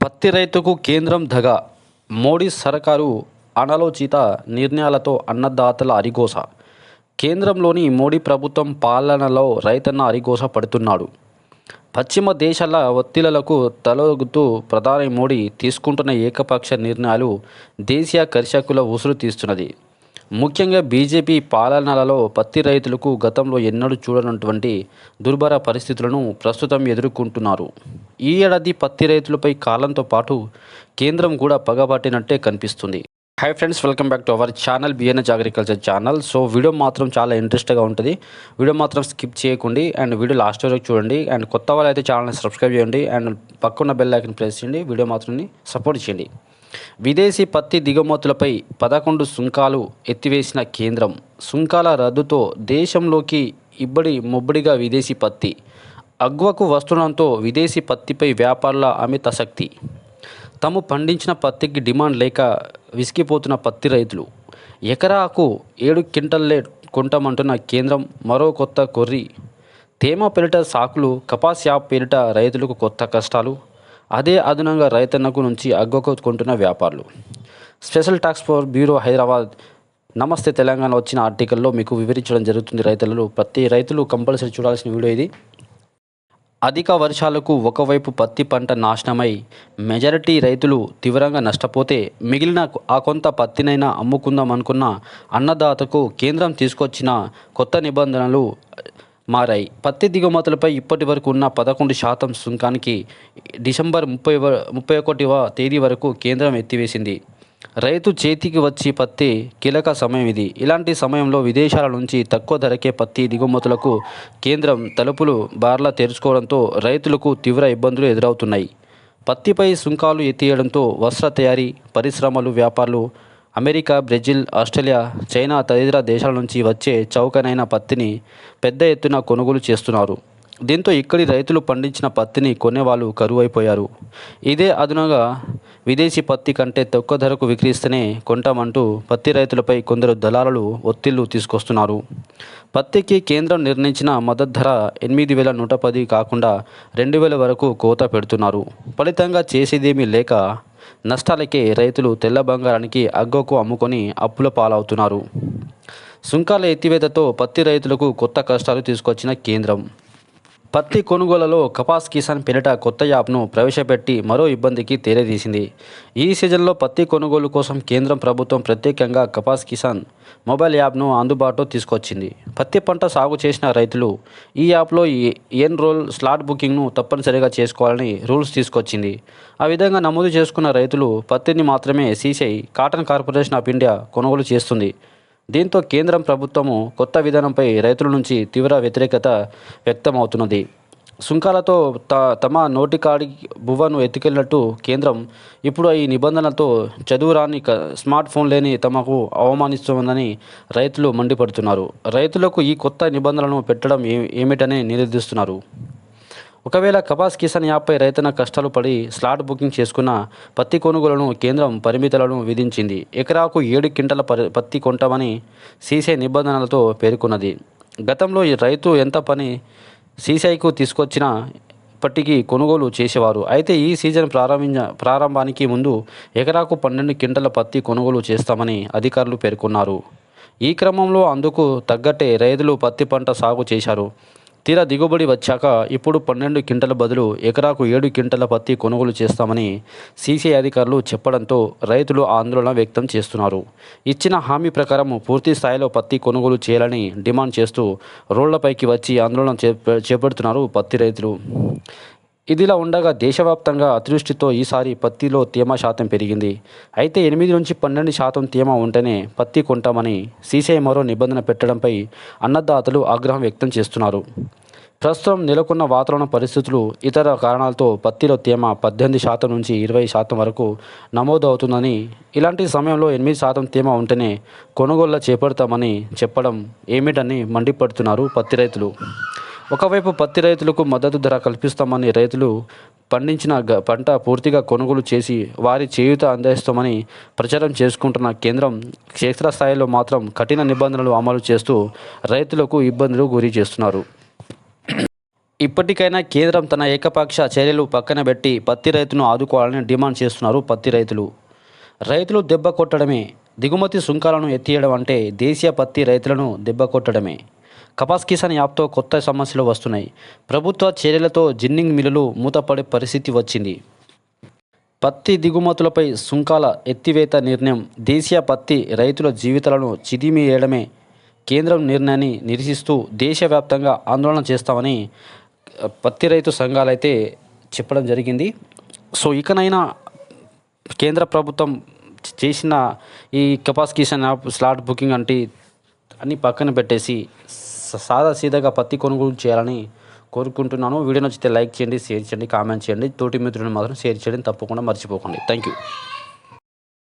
పత్తి రైతుకు కేంద్రం దగ. మోడీ సర్కారు అనాలోచిత నిర్ణయాలతో అన్నదాతల అరిగోస. కేంద్రంలోని మోడీ ప్రభుత్వం పాలనలో రైతన్న అరిగోస పడుతున్నాడు. పశ్చిమ దేశాల ఒత్తిళ్లకు తలొగ్గుతూ ప్రధాని మోడీ తీసుకుంటున్న ఏకపక్ష నిర్ణయాలు దేశీయ కర్షకుల ఉసురు తీస్తున్నది. ముఖ్యంగా బీజేపీ పాలనలలో పత్తి రైతులకు గతంలో ఎన్నడూ చూడనటువంటి దుర్భర పరిస్థితులను ప్రస్తుతం ఎదుర్కొంటున్నారు. ఈ ఏడాది పత్తి రైతులపై కాలంతో పాటు కేంద్రం కూడా పగబట్టినట్టే కనిపిస్తుంది. Hi friends, welcome back to our channel BNH agriculture channel. So video మాత్రం చాలా ఇంట్రెస్ట్గా ఉంటుంది. వీడియో మాత్రం స్కిప్ చేయకండి అండ్ వీడియో లాస్ట్ వరకు చూడండి. అండ్ కొత్త వాళ్ళు అయితే ఛానల్ని సబ్స్క్రైబ్ చేయండి అండ్ పక్కన బెల్ ఐకాన్ ప్రెస్ చేయండి. వీడియో మాత్రం సపోర్ట్ చేయండి. విదేశీ పత్తి దిగుమతులపై 11 సుంకాలు ఎత్తివేసిన కేంద్రం. సుంకాల రద్దుతో దేశంలోకి ఇబ్బడి ముబ్బడిగా విదేశీ పత్తి అగ్వకు వస్తుండడంతో విదేశీ పత్తిపై వ్యాపారుల అమితాసక్తి. తాము పండించిన పత్తికి డిమాండ్ లేక విసిగిపోతున్న పత్తి రైతులు. ఎకరాకు 7 క్వింటల్లే కొంటామంటున్న కేంద్రం మరో కొత్త కొర్రి. తేమ పేరిట సాకులు, కపాస్ యాప్ పేరిట రైతులకు కొత్త కష్టాలు. అదే అదనంగా రైతన్నకు నుంచి అగ్వకు కొంటున్న వ్యాపారులు. Special task force bureau Hyderabad నమస్తే తెలంగాణ వచ్చిన ఆర్టికల్లో మీకు వివరించడం జరుగుతుంది. ప్రతి రైతులు కంపల్సరీ చూడాల్సిన వీడియో ఇది. అధిక వర్షాలకు ఒకవైపు పత్తి పంట నాశనమై మెజారిటీ రైతులు తీవ్రంగా నష్టపోతే మిగిలిన ఆ కొంత పత్తినైనా అమ్ముకుందాం అనుకున్న అన్నదాతకు కేంద్రం తీసుకొచ్చిన కొత్త నిబంధనలు మారాయి. పత్తి దిగుమతులపై ఇప్పటి వరకు ఉన్న 11% సుంకానికి డిసెంబర్ 31వ తేదీ వరకు కేంద్రం ఎత్తివేసింది. రైతు చేతికి వచ్చి పత్తి కీలక సమయం ఇది. ఇలాంటి సమయంలో విదేశాల నుంచి తక్కువ ధరకే పత్తి దిగుమతులకు కేంద్రం తలుపులు బార్లా తెరుచుకోవడంతో రైతులకు తీవ్ర ఇబ్బందులు ఎదురవుతున్నాయి. పత్తిపై సుంకాలు ఎత్తివేయడంతో వస్త్ర తయారీ పరిశ్రమలు, వ్యాపారులు అమెరికా, బ్రెజిల్, ఆస్ట్రేలియా, చైనా తదితర దేశాల నుంచి వచ్చే చౌకనైన పత్తిని పెద్ద ఎత్తున కొనుగోలు చేస్తున్నారు. దీంతో ఇక్కడి రైతులు పండించిన పత్తిని కొనేవాళ్ళు కరువైపోయారు. ఇదే అదనంగా విదేశీ పత్తి కంటే తక్కువ ధరకు విక్రయిస్తేనే కొంటామంటూ పత్తి రైతులపై కొందరు దళారులు ఒత్తిళ్లు తీసుకొస్తున్నారు. పత్తికి కేంద్రం నిర్ణయించిన మద్దతు ధర 8,110 కాకుండా 2,000 వరకు కోత పెడుతున్నారు. ఫలితంగా చేసేదేమీ లేక నష్టాలకే రైతులు తెల్ల బంగారానికి అగ్గకు అమ్ముకొని అప్పుల పాలవుతున్నారు. సుంకాల ఎత్తివేతతో పత్తి రైతులకు కొత్త కష్టాలు తీసుకొచ్చిన కేంద్రం పత్తి కొనుగోలులో కపాస్ కిసాన్ పేరిట కొత్త యాప్ను ప్రవేశపెట్టి మరో ఇబ్బందికి తెరదీసింది. ఈ సీజన్లో పత్తి కొనుగోలు కోసం కేంద్రం ప్రభుత్వం ప్రత్యేకంగా కపాస్ కిసాన్ మొబైల్ యాప్ను అందుబాటులో తీసుకొచ్చింది. పత్తి పంట సాగు చేసిన రైతులు ఈ యాప్లో ఎన్రోల్ స్లాట్ బుకింగ్ను తప్పనిసరిగా చేసుకోవాలని రూల్స్ తీసుకొచ్చింది. ఆ విధంగా నమోదు చేసుకున్న రైతులు పత్తిని మాత్రమే CCI cotton corporation of India కొనుగోలు చేస్తుంది. దీంతో కేంద్రం ప్రభుత్వము కొత్త విధానంపై రైతుల నుంచి తీవ్ర వ్యతిరేకత వ్యక్తమవుతున్నది. సుంకాలతో తమ నోటికాడి బువ్వను ఎత్తుకెళ్లినట్టు కేంద్రం ఇప్పుడు ఈ నిబంధనలతో చదువురాని స్మార్ట్ ఫోన్ లేని తమకు అవమానిస్తుందని రైతులు మండిపడుతున్నారు. రైతులకు ఈ కొత్త నిబంధనలను పెట్టడం ఏమిటని నిలదీస్తున్నారు. ఒకవేళ కపాస్ కిసాన్ యాప్పై రైతన్న కష్టాలు పడి స్లాట్ బుకింగ్ చేసుకున్న పత్తి కొనుగోలును కేంద్రం పరిమితులను విధించింది. ఎకరాకు 7 క్వింటల పత్తి కొంటామని సీసీఐ నిబంధనలతో పేర్కొన్నది. గతంలో ఈ రైతు ఎంత పని సీసీఐకు తీసుకొచ్చినా ఇప్పటికీ కొనుగోలు చేసేవారు. అయితే ఈ సీజన్ ప్రారంభానికి ముందు ఎకరాకు 12 క్వింటల పత్తి కొనుగోలు చేస్తామని అధికారులు పేర్కొన్నారు. ఈ క్రమంలో అందుకు తగ్గట్టే రైతులు పత్తి పంట సాగు చేశారు. తీరా దిగుబడి వచ్చాక ఇప్పుడు 12 క్వింటల బదులు ఎకరాకు 7 క్వింటల పత్తి కొనుగోలు చేస్తామని సీసీఐ అధికారులు చెప్పడంతో రైతులు ఆందోళన వ్యక్తం చేస్తున్నారు. ఇచ్చిన హామీ ప్రకారం పూర్తి స్థాయిలో పత్తి కొనుగోలు చేయాలని డిమాండ్ చేస్తూ రోడ్లపైకి వచ్చి ఆందోళన చేపడుతున్నారు పత్తి రైతులు. ఇదిలా ఉండగా దేశవ్యాప్తంగా అతివృష్టితో ఈసారి పత్తిలో తేమ శాతం పెరిగింది. అయితే 8 నుంచి 12% తేమ ఉంటేనే పత్తి కొంటామని సీసీఐ మరో నిబంధన పెట్టడంపై అన్నదాతలు ఆగ్రహం వ్యక్తం చేస్తున్నారు. ప్రస్తుతం నెలకొన్న వాతావరణ పరిస్థితులు, ఇతర కారణాలతో పత్తిలో తేమ 18% నుంచి 20% వరకు నమోదు అవుతుందని, ఇలాంటి సమయంలో 8% తేమ ఉంటేనే కొనుగోళ్ల చేపడతామని చెప్పడం ఏమిటని మండిపడుతున్నారు పత్తి రైతులు. ఒకవైపు పత్తి రైతులకు మద్దతు ధర కల్పిస్తామని రైతులు పండించిన పంట పూర్తిగా కొనుగోలు చేసి వారి చేయూత అందిస్తామని ప్రచారం చేసుకుంటున్న కేంద్రం క్షేత్రస్థాయిలో మాత్రం కఠిన నిబంధనలు అమలు చేస్తూ రైతులకు ఇబ్బందులు గురి చేస్తున్నారు. ఇప్పటికైనా కేంద్రం తన ఏకపక్ష చర్యలు పక్కన పెట్టి పత్తి రైతును ఆదుకోవాలని డిమాండ్ చేస్తున్నారు పత్తి రైతులు. రైతులు దెబ్బ కొట్టడమే, దిగుమతి సుంకాలను ఎత్తియడం అంటే దేశీయ పత్తి రైతులను దెబ్బ కొట్టడమే. కపాస్ కిసాన్ యాప్తో కొత్త సమస్యలు వస్తున్నాయి. ప్రభుత్వ చర్యలతో జిన్నింగ్ మిల్లులు మూతపడే పరిస్థితి వచ్చింది. పత్తి దిగుమతులపై సుంకాల ఎత్తివేత నిర్ణయం దేశీయ పత్తి రైతుల జీవితాలను చిదిమివేయడమే. కేంద్రం నిర్ణయాన్ని నిరసిస్తూ దేశవ్యాప్తంగా ఆందోళన చేస్తామని పత్తి రైతు సంఘాలైతే చెప్పడం జరిగింది. సో ఇకనైనా కేంద్ర ప్రభుత్వం చేసిన ఈ Kapas Kisan app slot booking అంటే అన్నీ పక్కన పెట్టేసి సాదాసీదాగా పత్తి కొనుగోలు చేయాలని కోరుకుంటున్నాను. వీడియో నచ్చితే లైక్ చేయండి, షేర్ చేయండి, కామెంట్ చేయండి. తోటి మిత్రులను మాత్రం షేర్ చేయడం తప్పకుండా మర్చిపోకండి. Thank you.